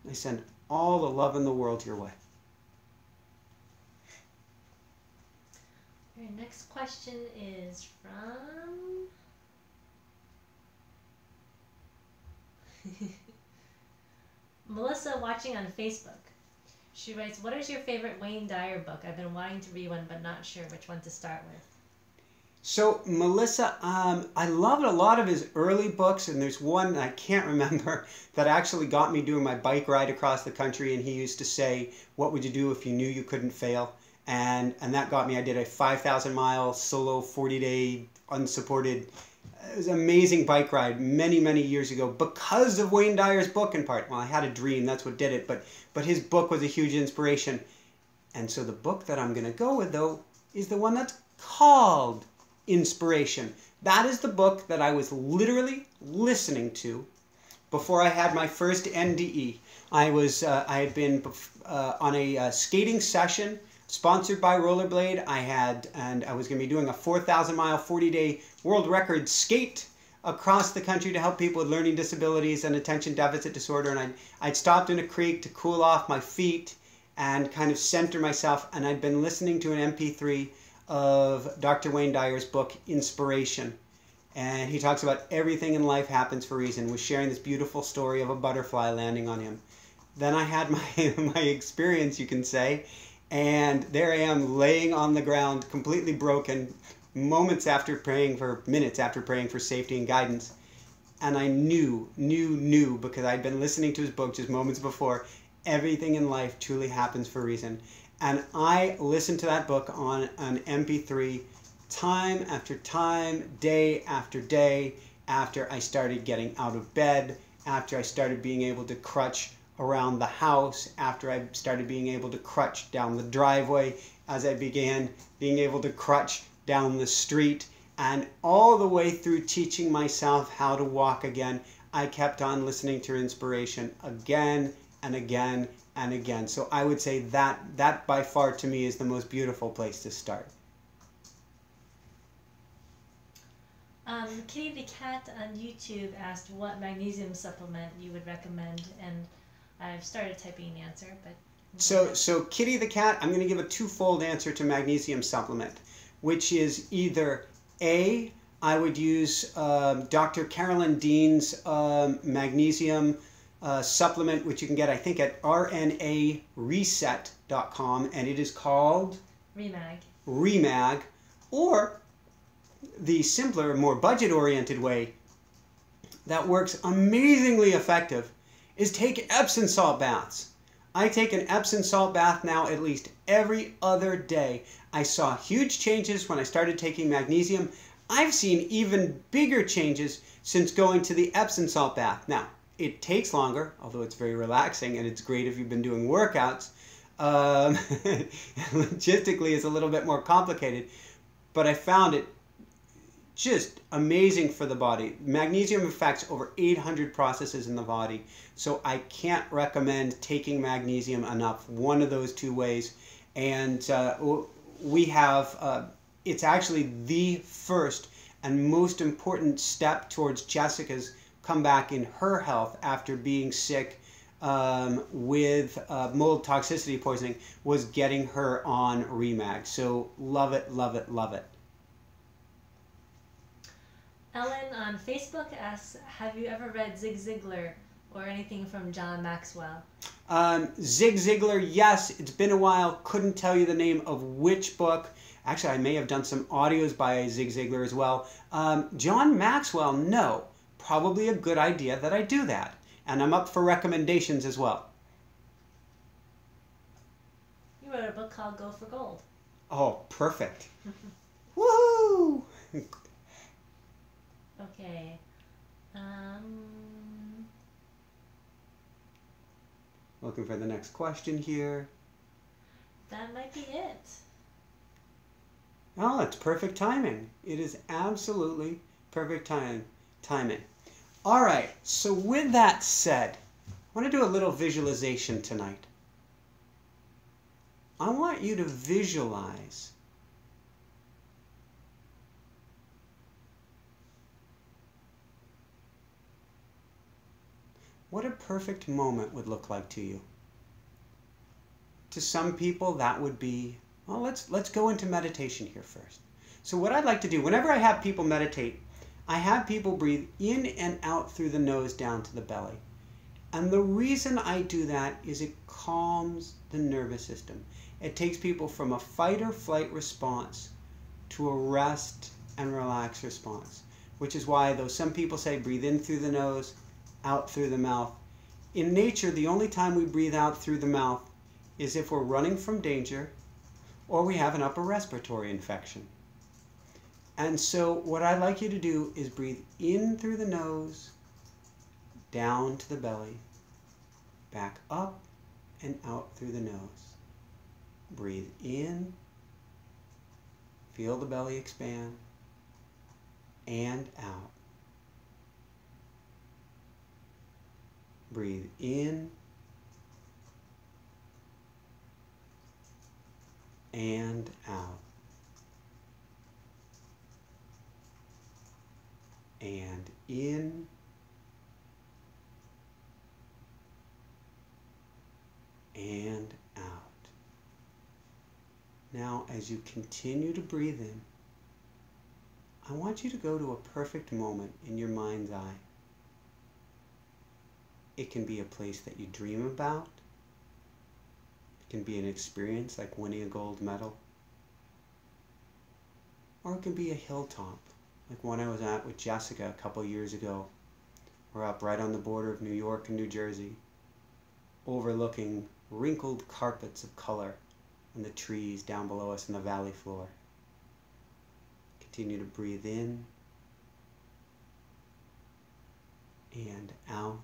I send all the love in the world your way. Your next question is from Melissa, watching on Facebook. She writes, what is your favorite Wayne Dyer book? I've been wanting to read one, but not sure which one to start with. So, Melissa, I loved a lot of his early books, and there's one I can't remember that actually got me doing my bike ride across the country, and he used to say, what would you do if you knew you couldn't fail? And that got me. I did a 5,000-mile solo 40-day unsupported. It was an amazing bike ride many, many years ago because of Wayne Dyer's book in part. Well, I had a dream. That's what did it. But his book was a huge inspiration. And so the book that I'm going to go with, though, is the one that's called Inspiration. That is the book that I was literally listening to before I had my first NDE. I had been on a skating session sponsored by Rollerblade. I was going to be doing a 4,000-mile, 40-day world record skate across the country to help people with learning disabilities and attention deficit disorder. And I'd stopped in a creek to cool off my feet and kind of center myself. And I'd been listening to an MP3 of Dr. Wayne Dyer's book, Inspiration. And he talks about everything in life happens for a reason. Was sharing this beautiful story of a butterfly landing on him. Then I had my experience, you can say. And there I am laying on the ground, completely broken, minutes after praying for safety and guidance. And I knew, because I'd been listening to his book just moments before, everything in life truly happens for a reason. And I listened to that book on an MP3 time after time, day after day, after I started getting out of bed, after I started being able to crutch around the house, after I started being able to crutch down the driveway, as I began being able to crutch down the street, and all the way through teaching myself how to walk again, I kept on listening to Inspiration again and again and again. So I would say that by far to me is the most beautiful place to start. Kitty the Cat on YouTube asked what magnesium supplement you would recommend, and I've started typing the answer, but... So Kitty the Cat, I'm going to give a twofold answer to magnesium supplement, which is either A, I would use Dr. Carolyn Dean's magnesium supplement, which you can get, I think, at rnareset.com, and it is called Remag, or the simpler, more budget-oriented way that works amazingly effective is take Epsom salt baths. I take an Epsom salt bath now at least every other day. I saw huge changes when I started taking magnesium. I've seen even bigger changes since going to the Epsom salt bath. Now, it takes longer, although it's very relaxing, and it's great if you've been doing workouts. Logistically, it's a little bit more complicated, but I found it just amazing for the body. Magnesium affects over 800 processes in the body, so I can't recommend taking magnesium enough. One of those two ways, and we have, it's actually the first and most important step towards Jessica's comeback in her health after being sick with mold toxicity poisoning, was getting her on Remag. So love it, love it, love it. Ellen on Facebook asks, have you ever read Zig Ziglar or anything from John Maxwell? Zig Ziglar, yes. It's been a while. Couldn't tell you the name of which book. Actually, I may have done some audios by Zig Ziglar as well. John Maxwell, no. Probably a good idea that I do that. And I'm up for recommendations as well. You wrote a book called Go for Gold. Oh, perfect. Woohoo! Okay. Looking for the next question here. That might be it. Oh, it's perfect timing. It is absolutely perfect timing. All right, so with that said, I want to do a little visualization tonight. I want you to visualize what a perfect moment would look like to you. To some people, that would be, well, let's go into meditation here first. So what I'd like to do, whenever I have people meditate, I have people breathe in and out through the nose down to the belly. And the reason I do that is it calms the nervous system. It takes people from a fight or flight response to a rest and relax response, which is why, though some people say breathe in through the nose, out through the mouth, in nature, the only time we breathe out through the mouth is if we're running from danger or we have an upper respiratory infection. And so what I'd like you to do is breathe in through the nose, down to the belly, back up and out through the nose. Breathe in, feel the belly expand, and out. Breathe in and out. And in and out. Now, as you continue to breathe in, I want you to go to a perfect moment in your mind's eye. It can be a place that you dream about. It can be an experience like winning a gold medal. Or it can be a hilltop, like one I was at with Jessica a couple years ago. We're up right on the border of New York and New Jersey, overlooking wrinkled carpets of color and the trees down below us in the valley floor. Continue to breathe in and out.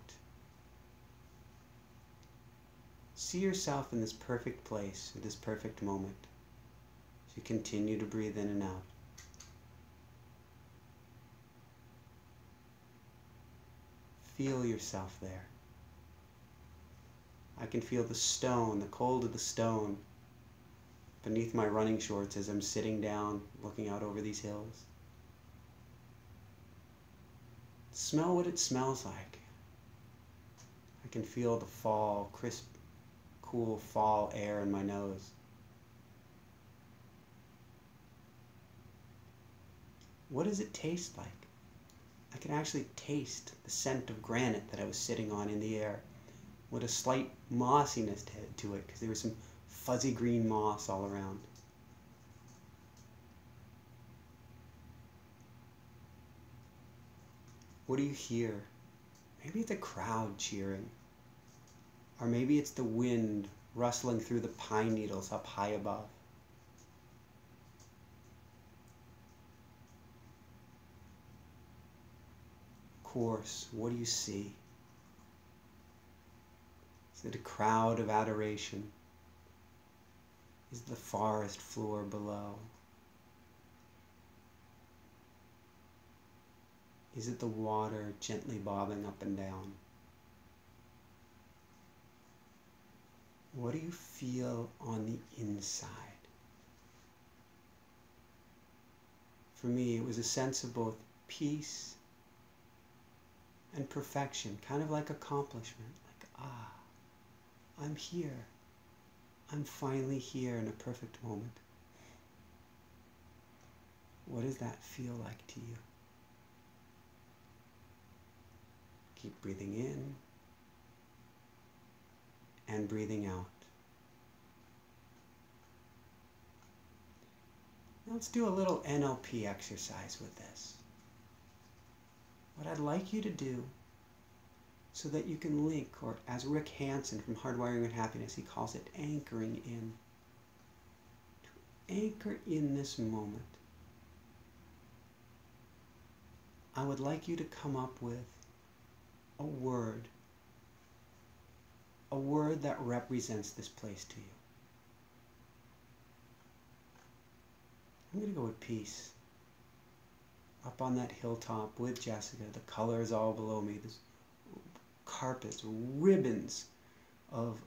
See yourself in this perfect place, in this perfect moment, as you continue to breathe in and out. Feel yourself there. I can feel the stone, the cold of the stone, beneath my running shorts as I'm sitting down, looking out over these hills. Smell what it smells like. I can feel the fall, crisp, cool fall air in my nose. What does it taste like? I can actually taste the scent of granite that I was sitting on in the air, with a slight mossiness to it, because there was some fuzzy green moss all around. What do you hear? Maybe it's a crowd cheering. Or maybe it's the wind rustling through the pine needles up high above. Of course, what do you see? Is it a crowd of adoration? Is the forest floor below? Is it the water gently bobbing up and down? What do you feel on the inside? For me, it was a sense of both peace and perfection, kind of like accomplishment, like, I'm here. I'm finally here in a perfect moment. What does that feel like to you? Keep breathing in and breathing out. Now let's do a little NLP exercise with this. What I'd like you to do, so that you can link, or as Rick Hansen from Hardwiring with Happiness, he calls it anchoring in. To anchor in this moment, I would like you to come up with a word a word that represents this place to you. I'm going to go with peace. Up on that hilltop with Jessica, the color is all below me. There's carpets, ribbons of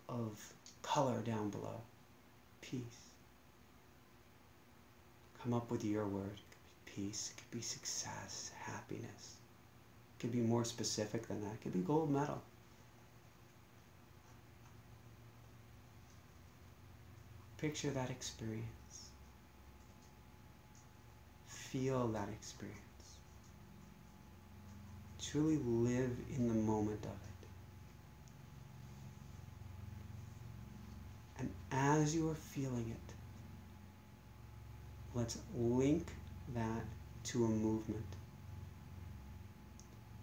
color down below. Peace. Come up with your word. It could be peace. It could be success, happiness. It could be more specific than that. It could be gold medal. Picture that experience. Feel that experience. Truly live in the moment of it. And as you are feeling it, let's link that to a movement.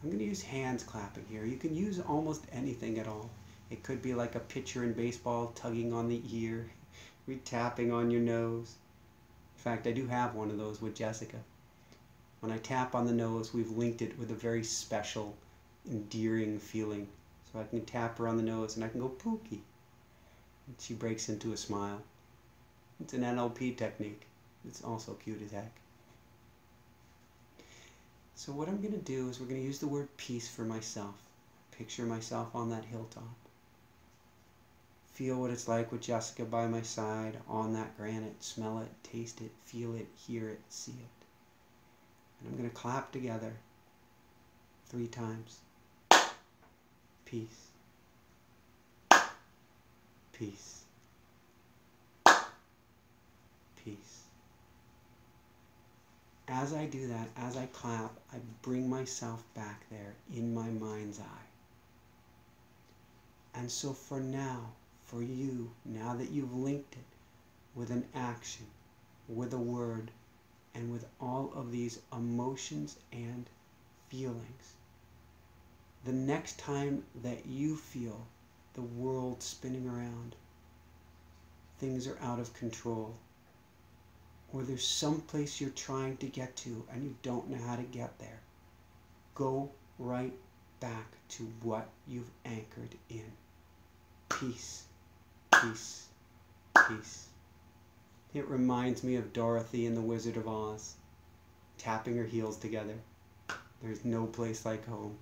I'm going to use hands clapping here. You can use almost anything at all. It could be like a pitcher in baseball tugging on the ear, tapping on your nose. In fact, I do have one of those with Jessica. When I tap on the nose, we've linked it with a very special, endearing feeling. So I can tap her on the nose and I can go Pookie. And she breaks into a smile. It's an NLP technique. It's also cute as heck. So what I'm going to do is we're going to use the word peace for myself. Picture myself on that hilltop. Feel what it's like with Jessica by my side on that granite. Smell it, taste it, feel it, hear it, see it. And I'm going to clap together 3 times. Peace. Peace. Peace. As I do that, as I clap, I bring myself back there in my mind's eye. And so for now, for you, now that you've linked it with an action, with a word, and with all of these emotions and feelings, the next time that you feel the world spinning around, things are out of control, or there's some place you're trying to get to and you don't know how to get there, go right back to what you've anchored in. Peace. Peace, peace. It reminds me of Dorothy in The Wizard of Oz, tapping her heels together. There's no place like home.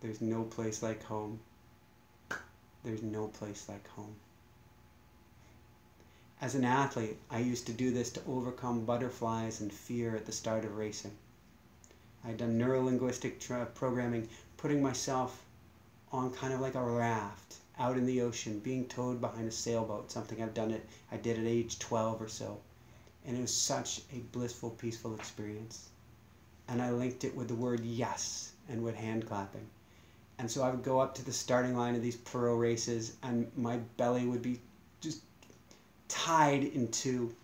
There's no place like home. There's no place like home. As an athlete, I used to do this to overcome butterflies and fear at the start of racing. I'd done neuro-linguistic programming, putting myself on kind of like a raft out in the ocean, being towed behind a sailboat, something I did at age 12 or so. And it was such a blissful, peaceful experience. And I linked it with the word yes and with hand clapping. And so I would go up to the starting line of these pro races and my belly would be just tied in two.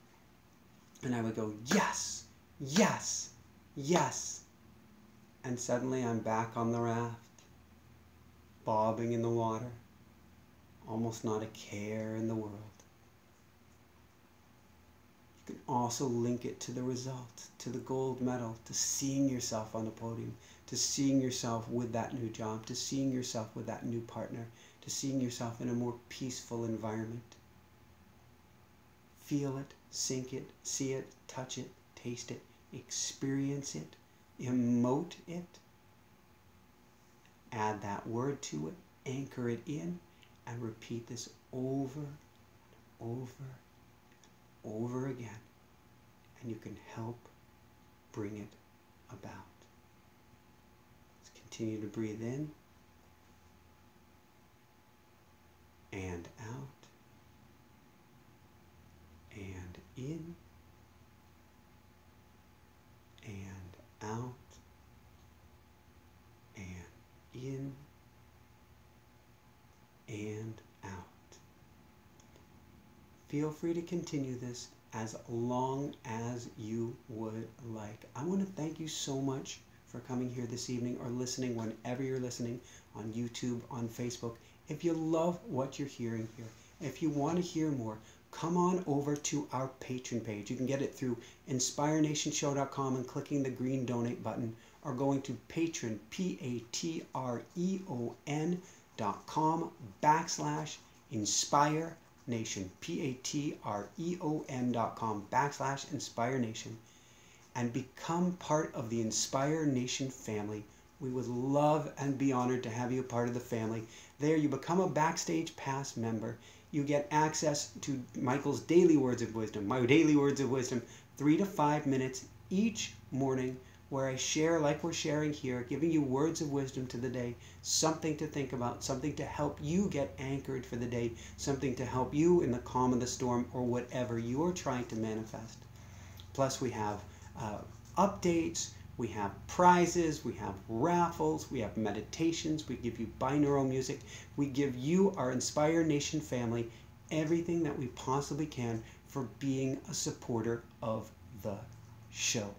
And I would go, yes, yes, yes. And suddenly I'm back on the raft, bobbing in the water. Almost not a care in the world. You can also link it to the result, to the gold medal, to seeing yourself on the podium, to seeing yourself with that new job, to seeing yourself with that new partner, to seeing yourself in a more peaceful environment. Feel it, sink it, see it, touch it, taste it, experience it, emote it, add that word to it, anchor it in, and repeat this over and over and over again. And you can help bring it about. Let's continue to breathe in and out and in and out and in and out. Feel free to continue this as long as you would like. I want to thank you so much for coming here this evening or listening whenever you're listening on YouTube, on Facebook. If you love what you're hearing here, if you want to hear more, come on over to our Patreon page. You can get it through inspirenationshow.com and clicking the green donate button, or going to Patreon, Patreon.com/, patreon.com/Inspire Nation, patreon.com/Inspire Nation, and become part of the Inspire Nation family. We would love and be honored to have you a part of the family. There you become a Backstage Pass member. You get access to Michael's daily words of wisdom, my daily words of wisdom, 3 to 5 minutes each morning, where I share, like we're sharing here, giving you words of wisdom to the day, something to think about, something to help you get anchored for the day, something to help you in the calm of the storm or whatever you're trying to manifest. Plus we have updates, we have prizes, we have raffles, we have meditations, we give you binaural music, we give you, our Inspire Nation family, everything that we possibly can for being a supporter of the show.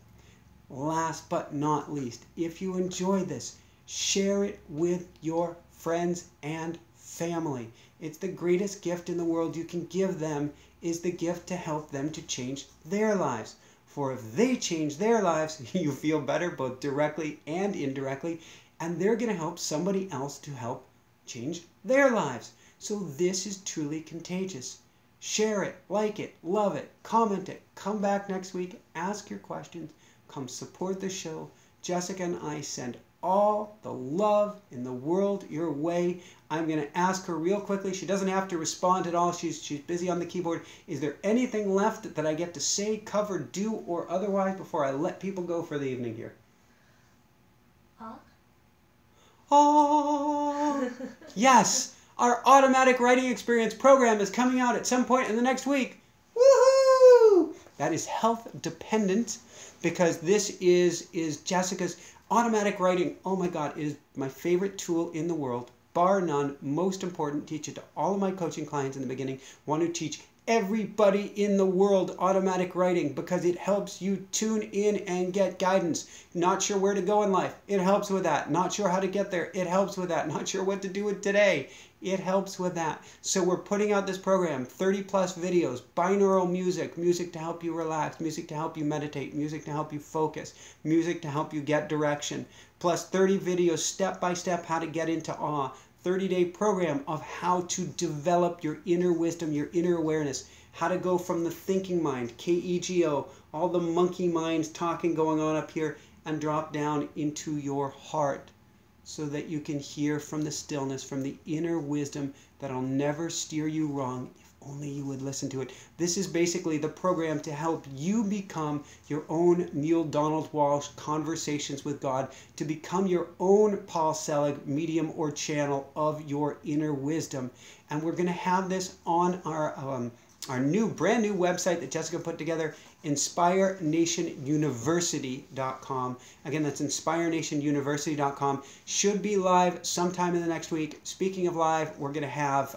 Last but not least, if you enjoy this, share it with your friends and family. It's the greatest gift in the world you can give them, is the gift to help them to change their lives. For if they change their lives, you feel better both directly and indirectly, and they're going to help somebody else to help change their lives. So this is truly contagious. Share it, like it, love it, comment it. Come back next week, ask your questions. Come support the show. Jessica and I send all the love in the world your way. I'm going to ask her real quickly. She doesn't have to respond at all. She's busy on the keyboard. Is there anything left that I get to say, cover, do, or otherwise before I let people go for the evening here? Oh, yes. Our automatic writing experience program is coming out at some point in the next week. Woohoo! That is health dependent, because this is Jessica's automatic writing. Oh my God, it is my favorite tool in the world, bar none, most important. Teach it to all of my coaching clients in the beginning. Want to teach everybody in the world automatic writing because it helps you tune in and get guidance. Not sure where to go in life? It helps with that. Not sure how to get there? It helps with that. Not sure what to do with today? It helps with that. So we're putting out this program, 30 plus videos, binaural music, music to help you relax, music to help you meditate, music to help you focus, music to help you get direction, plus 30 videos step by step how to get into awe, 30-day program of how to develop your inner wisdom, your inner awareness, how to go from the thinking mind, KEGO, all the monkey minds talking going on up here, and drop down into your heart, so that you can hear from the stillness, from the inner wisdom that'll never steer you wrong if only you would listen to it. This is basically the program to help you become your own Neil Donald Walsh Conversations with God, to become your own Paul Selig medium or channel of your inner wisdom. And we're going to have this on our brand new website that Jessica put together, InspireNationUniversity.com. Again, that's InspireNationUniversity.com. Should be live sometime in the next week. Speaking of live, we're going to have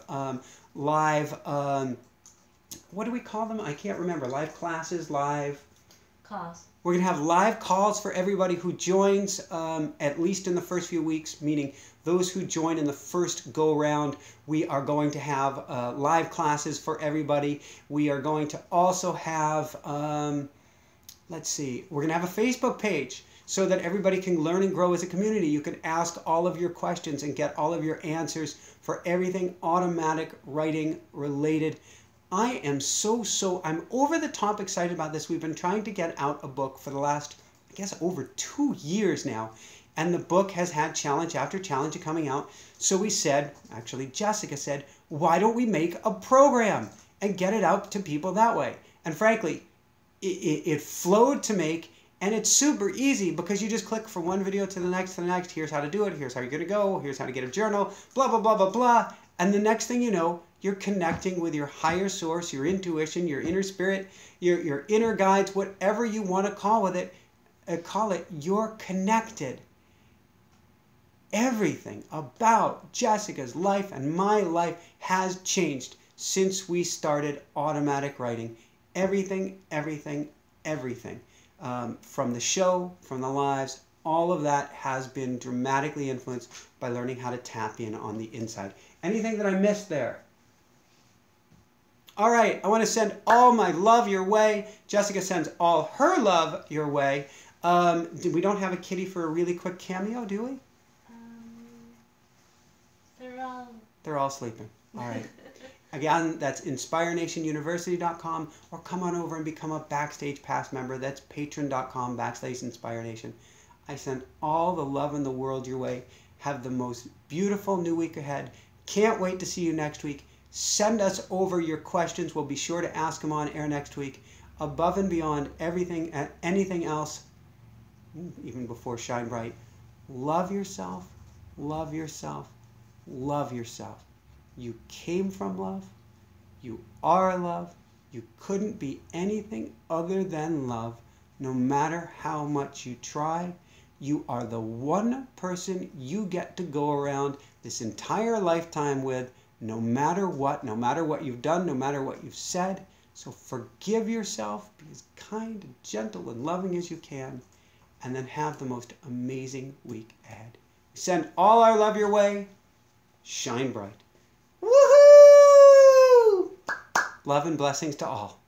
live, what do we call them? I can't remember. Live classes, live calls. We're going to have live calls for everybody who joins, at least in the first few weeks, meaning those who join in the first go-round. We are going to have live classes for everybody. We are going to also have, let's see, we're going to have a Facebook page so that everybody can learn and grow as a community. You can ask all of your questions and get all of your answers for everything automatic writing related. I am I'm over the top excited about this. We've been trying to get out a book for the last, I guess, over 2 years now. And the book has had challenge after challenge coming out. So we said, actually Jessica said, why don't we make a program and get it out to people that way? And frankly, it flowed to make, and it's super easy because you just click from one video to the next, Here's how to do it. Here's how you're going to go. Here's how to get a journal, blah, blah, blah, blah, blah. And the next thing you know, you're connecting with your higher source, your intuition, your inner spirit, your inner guides, whatever you want to call it, you're connected. Everything about Jessica's life and my life has changed since we started automatic writing. Everything. From the show, from the lives, all of that has been dramatically influenced by learning how to tap in on the inside. Anything that I missed there? All right, I want to send all my love your way. Jessica sends all her love your way. We don't have a kitty for a really quick cameo, do we? They're all sleeping. All right. Again, that's InspireNationUniversity.com, or come on over and become a Backstage Pass member. That's patreon.com/InspireNation. I send all the love in the world your way. Have the most beautiful new week ahead. Can't wait to see you next week. Send us over your questions. We'll be sure to ask them on air next week. Above and beyond everything and anything else, even before Shine Bright, love yourself, love yourself, love yourself. You came from love. You are love. You couldn't be anything other than love, no matter how much you try. You are the one person you get to go around this entire lifetime with, no matter what you've done, no matter what you've said. So forgive yourself, be as kind and gentle and loving as you can, and then have the most amazing week ahead. We send all our love your way. Shine bright. Woohoo! Love and blessings to all.